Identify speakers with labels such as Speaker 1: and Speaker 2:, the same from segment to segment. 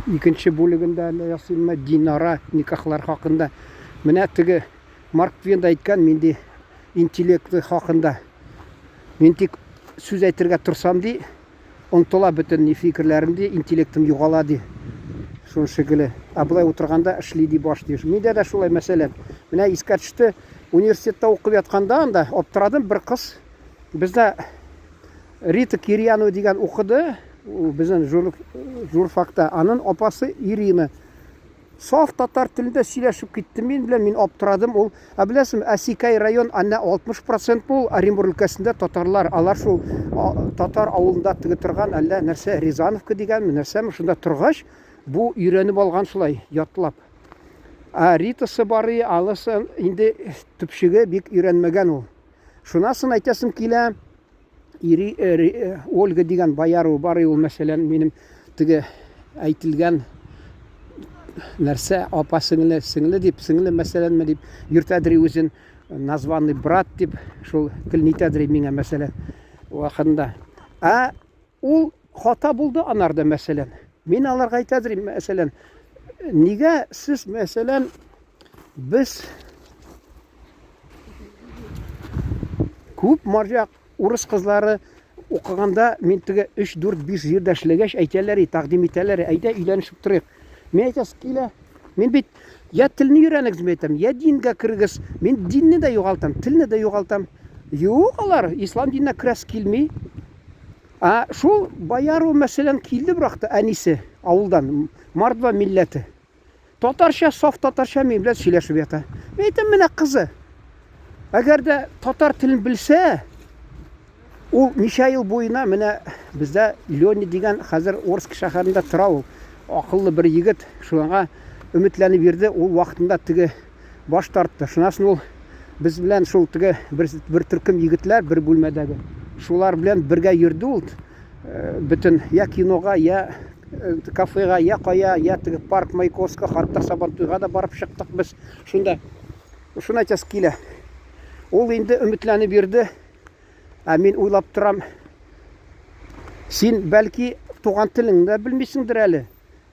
Speaker 1: икенче бүлегендә әле ясыймы динара никахлар хакында. Менә теге Марк Твен да әйткән, минде интеллекты хакында. Мин тик сүз әйтергә торсам ди, онтыла бөтен фикерләремде, интеллектым югала ди. Шуның шикелле. Булай утырганда эшли ди баш ди. Миндә дә шулай мәсәлән. Менә искә төште, университетта укып ятканда анда аптырадым, бер кыз бездә Рита Кирьянова дигән укыды, безнең журфакта. Аның апасы Ирина. Саф татар телендә сөйләшеп китте мин белән, мин аптырадым. Ул, беләсең, Асикай район анна 60% ул Оренбур өлкәсендә татарлар. Алар шул татар авылында тиге торган, әллә нәрсә Рязановка дигән, нәрсәме шунда торгач, бу өйрәнеп алган шулай ятлап. Ритасы бары, алысы инде төпчеге бик өйрәнмәгән ул. Шунасын әйтәсем килә, Ольга дигән Боярова бары ул мәсәлән минем теге әйтелгән нәрсә апасыңны сеңле дип, сеңле мәсәләнме дип йөртәдри үзен, названный брат дип, шул килнитәдри миңа мәсәлән вакытында. Ул хата булды анарда мәсәлән. Мин аларга әйтәдри мәсәлән, нигә сез мәсәлән без күп марҗа урыс кызлары укыганда мин теге 3, 4, 5 җирдә эшләгәч әйтәләр, тәкъдим итәләр, әйдә өйләнешеп торыйк. Мен әйтәс килә, мин бит я телне өйрәнегез әйтәм, я дингә кергез. Мин динне дә югалтам, телне дә югалтам. Юк, алар ислам диненә керәс килми. Шул Боярова мәсәлән килде биракта әнисе авылдан, Мордва милләте. Татарча, саф татарча мин белән сөйләшеп ята. Мен әйтәм, менә кызы. Әгәр дә татар телен белсә, ул ничә ел буена менә бездә Леонид дигән хәзер Орск шәһәрендә тора ул. Акыллы бер егет, шуңа өметләнеп бирде, ул вакытында теге баш тартты. Шунасын ул без белән шул теге бер төркем егетләр бер бүлмәдәге. Шулар белән бергә йөрде ул. Бөтен я кинога, я кафега, я кая, я теге парк Маяковска, хатта Сабантуйга да барып чыктык без. Шунда шуны әйтәс килә. Ул инде өметләнеп бирде. Мин уйлап торам. Син бәлки туган телеңне дә белмисеңдер әле.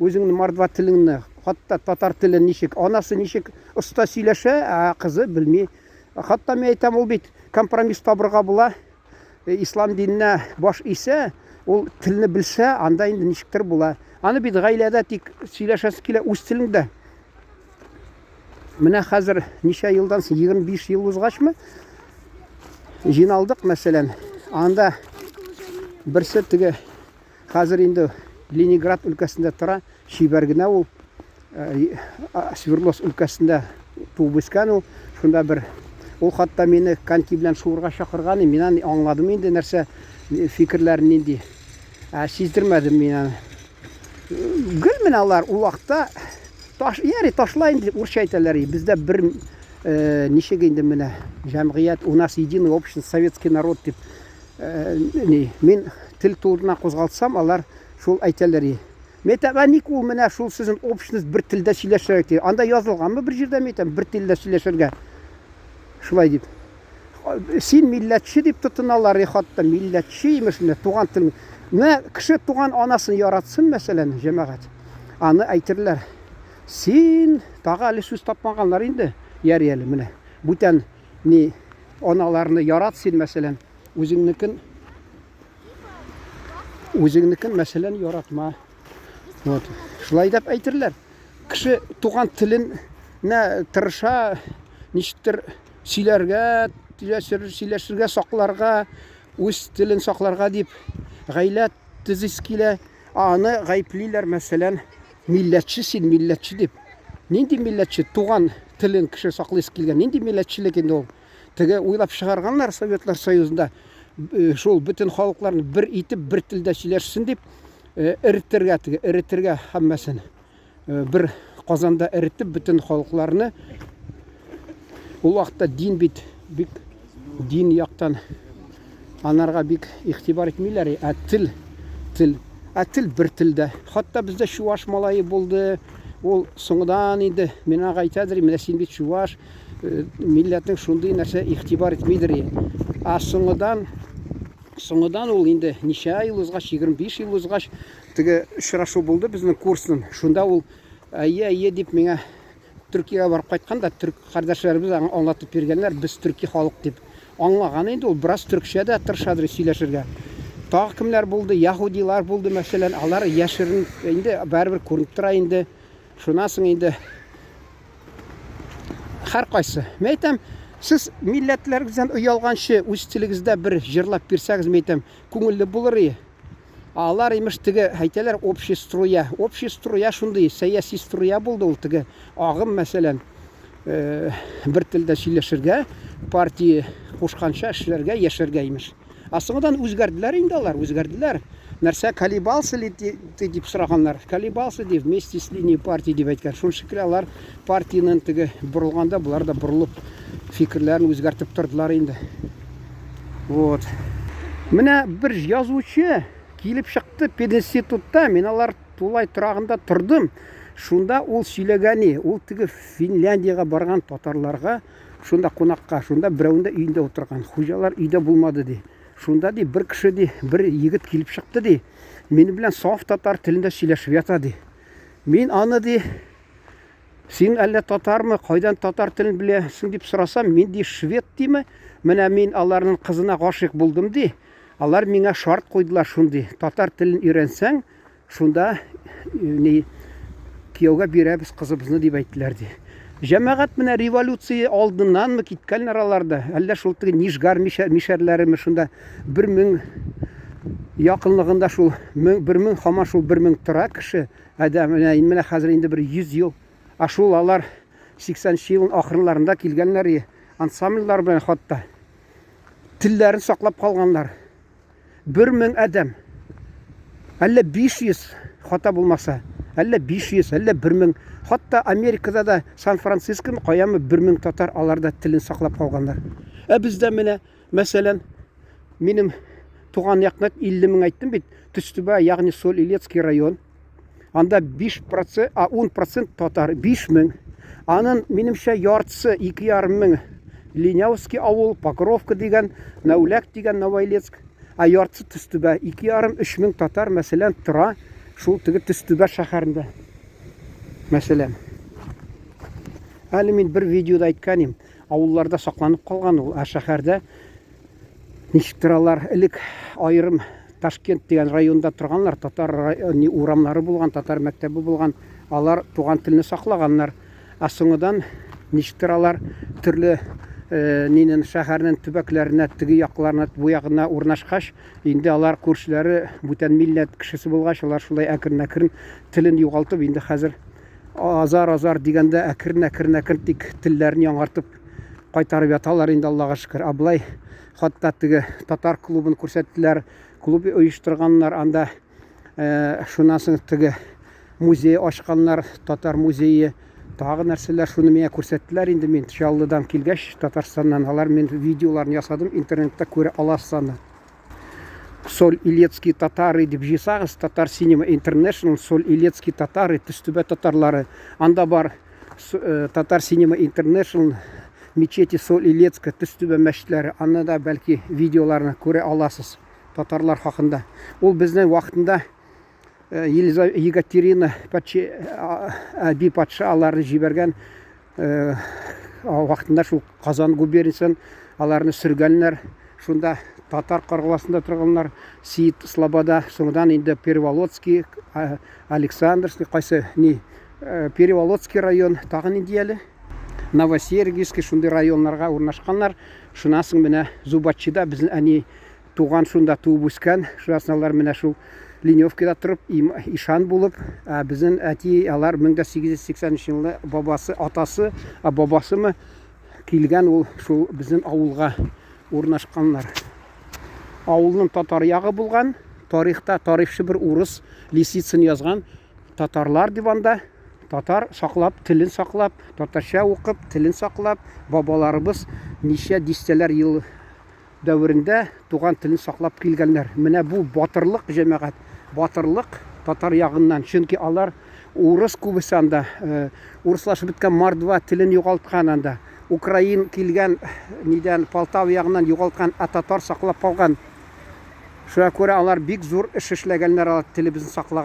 Speaker 1: Үзеңнең Мордва телеңне, хатта татар телен ничек, анасы ничек оста сөйләшә, кызы белми. Хатта мен әйтәм, ул бит компромисс табырга була. Ислам диненә баш исә, ул телне белсә, анда инде ничектер була. Аны бит гаиләдә тик сөйләшәсе килә үз телеңдә. Менә хәзер ничә елдан соң, 25 ел узгачмы, җыйналдык мәсәлән. Анда берсе теге хәзер инде Ленинград өлкәсендә тора, Шибәр генә ул, Свердловск өлкәсендә туып үскән ул. Шунда бер ул хатта мине Канти белән шуырга чакырган, мин аңладым инде нәрсә фикерләрен нинди. Сиздермәдем мин. Гел менә алар ул вакытта ташлай инде урысча әйтәләр. Бездә бер ничек инде менә җәмгыять, у нас единый общество, советский народ дип. Мин тел турына кузгалтсам, алар шул әйтәләр. Метабаник ул менә шул сезнең общность бер телдә сөйләшергә. Анда язылганмы бер җирдә әйтәм, бер телдә сөйләшергә. Шулай дип. Син милләтче дип тотыналар, хатта милләтче имешне, туган тел. Менә кеше туган анасын яратсын мәсәлән, җәмәгать. Аны әйтерләр. Син тагы әле сүз тапмаганнар инде. Ярыялы менә. Бүтән ни аналарны ярат син мәсәлән, үзеңнекен мәсәлән яратма. Вот. Шулай дип әйтерләр. Кеше туган теленә тырыша, ничектер сөйләргә, сөйләшергә, сакларга, үз телен сакларга дип гаилә төзис килә. Аны гаеплиләр мәсәлән, милләтче син, милләтче дип. Нинди милләтче? Туган телен кеше саклыйс килгән. Нинди милләтчелек инде ул? Теге уйлап чыгарганнар Советлар Союзында. Шул бөтен халыкларны бер итеп, бер телдә сөйләшсен дип, эретергә һәммәсен. Бер Казанда эретеп бөтен халыкларны. Ул вакытта дин бит, бик дин яктан анарга бик игътибар итмиләр. Тел бер телдә. Хатта бездә чуваш малае булды. Ул соңдан инде миңа әйтәдер, менә син бит чуваш, милләтең шундый нәрсә игътибар итмидер. Соңдан Соңыдан ул инде ничә ел узгач, 25 ел узгач, теге очрашу булды безнең курстан. Шунда ул әйе дип миңа Төркиягә барып кайтканда, төрк кардәшләребез аңлатып биргәннәр, без төрки халык дип. Аңлаган инде ул бераз төркчә дә тырышадыр сөйләшергә. Тагы кемнәр булды? Яһудилар булды, мәсәлән, алар яшерен инде барыбер күренеп тора инде. Шуннан соң инде һәркайсы. Мен әйтәм, сез милләтләрегездән оялганчы үз телегездә бер җырлап бирсәгез, мен әйтәм, күңелле булыр иде. Алар имеш теге әйтәләр общий струя. Общий струя шундый, сәяси струя булды ул теге агым, мәсәлән, бер телдә сөйләшергә, партия кушканча эшләргә, яшәргә имеш. Соңыдан үзгәрделәр инде алар, үзгәрделәр. Нәрсә колебался ли дип сораганнар. Колебался дип, вместе с линией партии дип әйткән. Шул шикелле алар партияның теге борылганда, булар да борылып фикерләрен үзгәртеп тордылар инде. Вот. Менә бер язучы килеп чыкты пединститутта, мин алар тулай торагында тордым. Шунда ул сөйләгәни, ул теге Финляндиягә барган татарларга, шунда кунакка, шунда берәүндә өйдә утырган. Хуҗалар өйдә булмады ди. Шунда ди бер кеше ди, бер егет килеп чыкты ди. Минем белән саф татар телендә сөйләшеп ята ди. Мин аны ди, син әллә татармы, кайдан татар телен беләсең дип сорасам, мин ди швед диме? Менә мин аларның кызына гашыйк булдым ди. Алар миңа шарт куйдылар шундый. Татар телен өйрәнсәң, шунда кияүгә бирәбез кызыбызны дип әйттеләр ди. Җәмәгать менә революция алдыннанмы киткәннәр аларда? Әллә шул теге Нижгар мишәрләреме шунда 1000 якынлыгында шул 1000 һаман шул 1000 тора кеше. Менә хәзер инде бер 100 ел. Шул алар 80 елның ахырларында килгәннәр, ансамбльләр белән хатта телләрен саклап калганнар. 1000 адәм. Әллә 500 хата булмаса, әллә 500, әллә 1000. Хатта Америкада да, Сан-Францисконы каямы 1000 татар аларда телен саклап калганнар. Бездә менә, мәсәлән, минем туган якны 50 мең әйттем бит, Төстүбә, ягъни Соль-Илецкий район. Анда 5%, 10% татар, 5000. Аның минемчә яртысы 2,5 мең Леняуский авыл, Покровка дигән, Нәүләк дигән, Новоилецк. Яртысы Төстүбә, 2,5-3 мең татар мәсәлән тора шул теге Төстүбә шәһәрендә. Мәсәлән. Әле мин бер видеода әйткәнем, авылларда сакланып калган ул, шәһәрдә ничек торалар, элек айрым Ташкент дигән районда торганнар, татар урамнары булган, татар мәктәбе булган, алар туган телне саклаганнар. Соңыдан ничек торалар, төрле нинен шәһәрнең төбәкләренә, теге якларына, бу ягына урнашкач, инде алар күршеләре бүтән милләт кешесе булгач, алар шулай әкрен-әкрен телен югалтып, инде хәзер азар дигәндә әкрен тик телләрен яңартып кайтарып яталар инде, Аллага шөкер. Аблай хатта теге татар клубын күрсәттеләр, клуб оештырганнар, анда шуннан соң теге музей ачканнар, татар музее. Тагы нәрсәләр шуны миңа күрсәттеләр инде, мин Чаллыдан килгәч, Татарстаннан алар мен видеоларын ясадым, интернетта күрә аласыз. Соль-Илецкий татары дип җыйсагыз, Татар Cinema International, Соль-Илецкий татары, Төстүбә татарлары. Анда бар Татар Cinema International, мечети Соль-Илецка, Төстүбә мәчетләре. Анда да бәлки видеоларны күрә аласыз татарлар хакында. Ул безнең вакытында Екатерина Әби патша аларны җибәргән вакытында шул Казан губерниясын аларны сүргәннәр. Шунда татар каргаласында торганнар, Сид Слобода, соңдан инде Переволодский, Александрский, кайсы Переволодский район, тагы нинди әле? Новосергийский, шундый районнарга урнашканнар. Шуннан соң менә Зубачида безнең әни туган, шунда туып үскән. Шуннан алар менә шул Леневкада торып ишан булып, безнең әти алар 1880 елда бабасы, атасы, бабасымы килгән, ул шул безнең авылга урнашканнар. Авылның татар ягы булган, тарихта тарихчы бер урыс Лисицын язган, татарлар диванда татар саклап, телен саклап, татарча укып, телен саклап, бабаларыбыз ничә дистәләр ел дәверендә туган телен саклап килгәннәр. Менә бу батырлык җәмәгать, батырлык татар ягыннан, чөнки алар урыс күбесе анда, урыслашып беткән Мордва телен югалткан анда. Украин килгән нидән Полтава ягыннан югалткан, татар саклап калган. Шуңа күрә алар бик зур эш эшләгәннәр, алар телебезне саклаган.